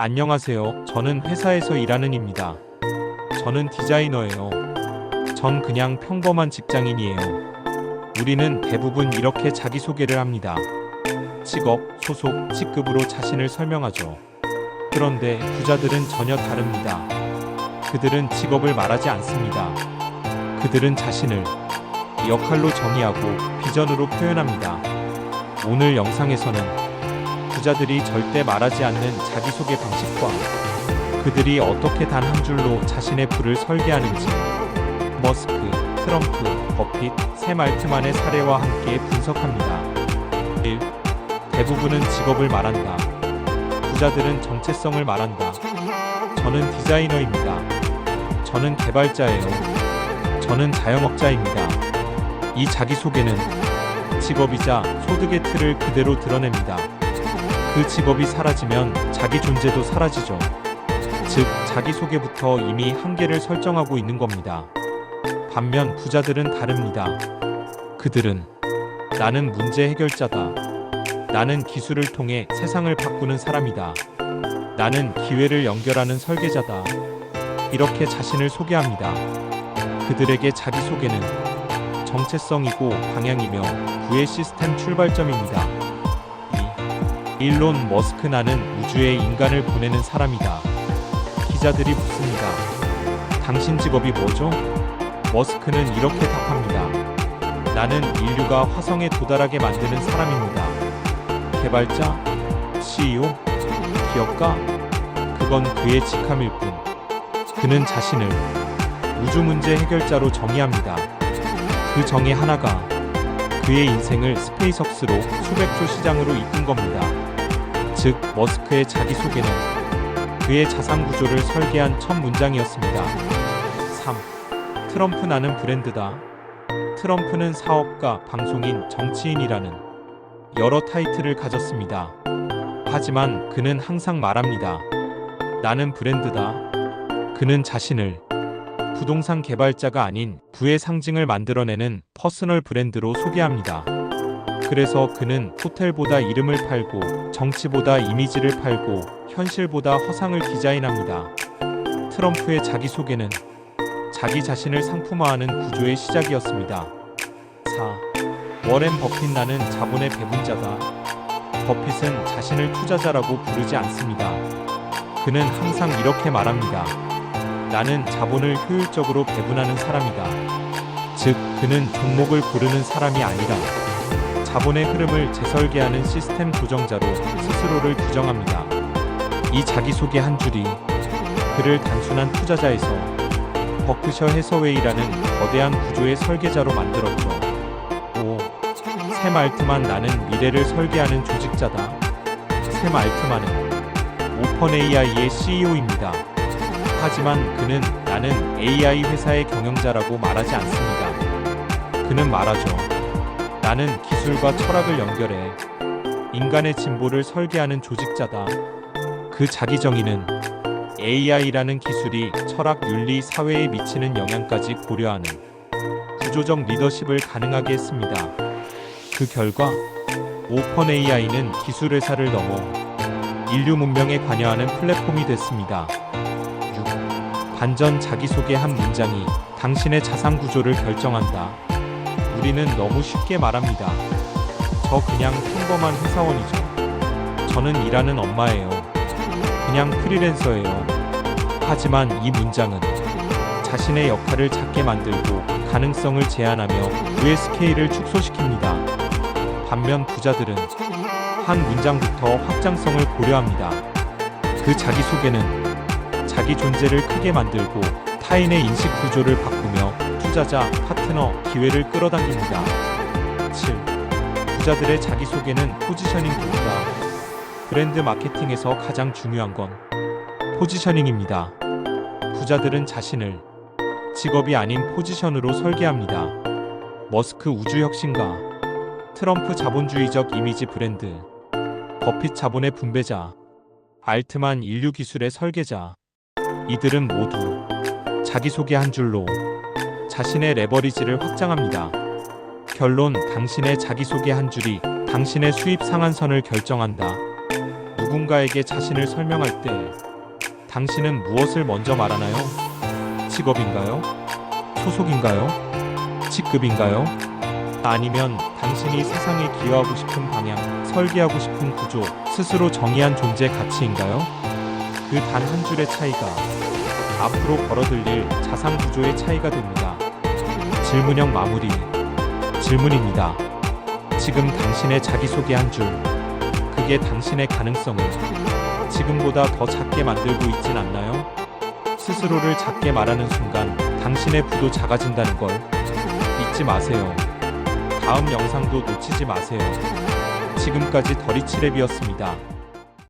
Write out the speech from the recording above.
안녕하세요. 저는 회사에서 일하는 입니다. 저는 디자이너예요. 전 그냥 평범한 직장인이에요. 우리는 대부분 이렇게 자기소개를 합니다. 직업, 소속, 직급으로 자신을 설명하죠. 그런데 부자들은 전혀 다릅니다. 그들은 직업을 말하지 않습니다. 그들은 자신을 역할로 정의하고 비전으로 표현합니다. 오늘 영상에서는 부자들이 절대 말하지 않는 자기소개 방식과 그들이 어떻게 단 한 줄로 자신의 부를 설계하는지 머스크, 트럼프, 버핏, 샘 알트만의 사례와 함께 분석합니다. 1. 대부분은 직업을 말한다. 부자들은 정체성을 말한다. 저는 디자이너입니다. 저는 개발자예요. 저는 자영업자입니다. 이 자기소개는 직업이자 소득의 틀을 그대로 드러냅니다. 그 직업이 사라지면 자기 존재도 사라지죠. 즉, 자기소개부터 이미 한계를 설정하고 있는 겁니다. 반면 부자들은 다릅니다. 그들은 나는 문제 해결자다. 나는 기술을 통해 세상을 바꾸는 사람이다. 나는 기회를 연결하는 설계자다. 이렇게 자신을 소개합니다. 그들에게 자기소개는 정체성이고 방향이며 부의 시스템 출발점입니다. 일론 머스크 나는 우주에 인간을 보내는 사람이다. 기자들이 묻습니다. 당신 직업이 뭐죠? 머스크는 이렇게 답합니다. 나는 인류가 화성에 도달하게 만드는 사람입니다. 개발자? CEO? 기업가? 그건 그의 직함일 뿐. 그는 자신을 우주 문제 해결자로 정의합니다. 그 정의 하나가 그의 인생을 스페이스X로 수백조 시장으로 이끈 겁니다. 즉, 머스크의 자기소개는 그의 자산 구조를 설계한 첫 문장이었습니다. 3. 트럼프 나는 브랜드다. 트럼프는 사업가, 방송인, 정치인이라는 여러 타이틀을 가졌습니다. 하지만 그는 항상 말합니다. 나는 브랜드다. 그는 자신을 부동산 개발자가 아닌 부의 상징을 만들어내는 퍼스널 브랜드로 소개합니다. 그래서 그는 호텔보다 이름을 팔고 정치보다 이미지를 팔고 현실보다 허상을 디자인합니다. 트럼프의 자기소개는 자기 자신을 상품화하는 구조의 시작이었습니다. 4. 워렌 버핏 나는 자본의 배분자다. 버핏은 자신을 투자자라고 부르지 않습니다. 그는 항상 이렇게 말합니다. 나는 자본을 효율적으로 배분하는 사람이다. 즉, 그는 종목을 고르는 사람이 아니라 자본의 흐름을 재설계하는 시스템 조정자로 스스로를 규정합니다. 이 자기소개 한 줄이 그를 단순한 투자자에서 버크셔 해서웨이라는 거대한 구조의 설계자로 만들었죠. 5. 샘 알트만 나는 미래를 설계하는 조직자다. 샘 알트만은 오펀AI의 CEO입니다. 하지만 그는 나는 AI 회사의 경영자라고 말하지 않습니다. 그는 말하죠. 나는 기술과 철학을 연결해 인간의 진보를 설계하는 조직자다. 그 자기 정의는 AI라는 기술이 철학, 윤리, 사회에 미치는 영향까지 고려하는 구조적 리더십을 가능하게 했습니다. 그 결과 오펀AI는 기술 회사를 넘어 인류 문명에 관여하는 플랫폼이 됐습니다. 6. 반전 자기소개 한 문장이 당신의 자산 구조를 결정한다. 우리는 너무 쉽게 말합니다. 저 그냥 평범한 회사원이죠. 저는 일하는 엄마예요. 그냥 프리랜서예요. 하지만 이 문장은 자신의 역할을 작게 만들고 가능성을 제한하며 부의 스케일을 축소시킵니다. 반면 부자들은 한 문장부터 확장성을 고려합니다. 그 자기소개는 자기 존재를 크게 만들고 타인의 인식 구조를 바꾸며 투자자, 파트너, 기회를 끌어당깁니다. 7. 부자들의 자기소개는 포지셔닝입니다. 브랜드 마케팅에서 가장 중요한 건 포지셔닝입니다. 부자들은 자신을 직업이 아닌 포지션으로 설계합니다. 머스크 우주혁신가, 트럼프 자본주의적 이미지 브랜드, 버핏 자본의 분배자, 알트만 인류 기술의 설계자. 이들은 모두 자기소개 한 줄로 자신의 레버리지를 확장합니다. 결론, 당신의 자기소개 한 줄이 당신의 수입 상한선을 결정한다. 누군가에게 자신을 설명할 때 당신은 무엇을 먼저 말하나요? 직업인가요? 소속인가요? 직급인가요? 아니면 당신이 세상에 기여하고 싶은 방향, 설계하고 싶은 구조, 스스로 정의한 존재 가치인가요? 그 단 한 줄의 차이가 앞으로 걸어들릴 자산 구조의 차이가 됩니다. 질문형 마무리. 질문입니다. 지금 당신의 자기소개 한 줄, 그게 당신의 가능성을 지금보다 더 작게 만들고 있진 않나요? 스스로를 작게 말하는 순간 당신의 부도 작아진다는 걸 잊지 마세요. 다음 영상도 놓치지 마세요. 지금까지 더리치랩이었습니다.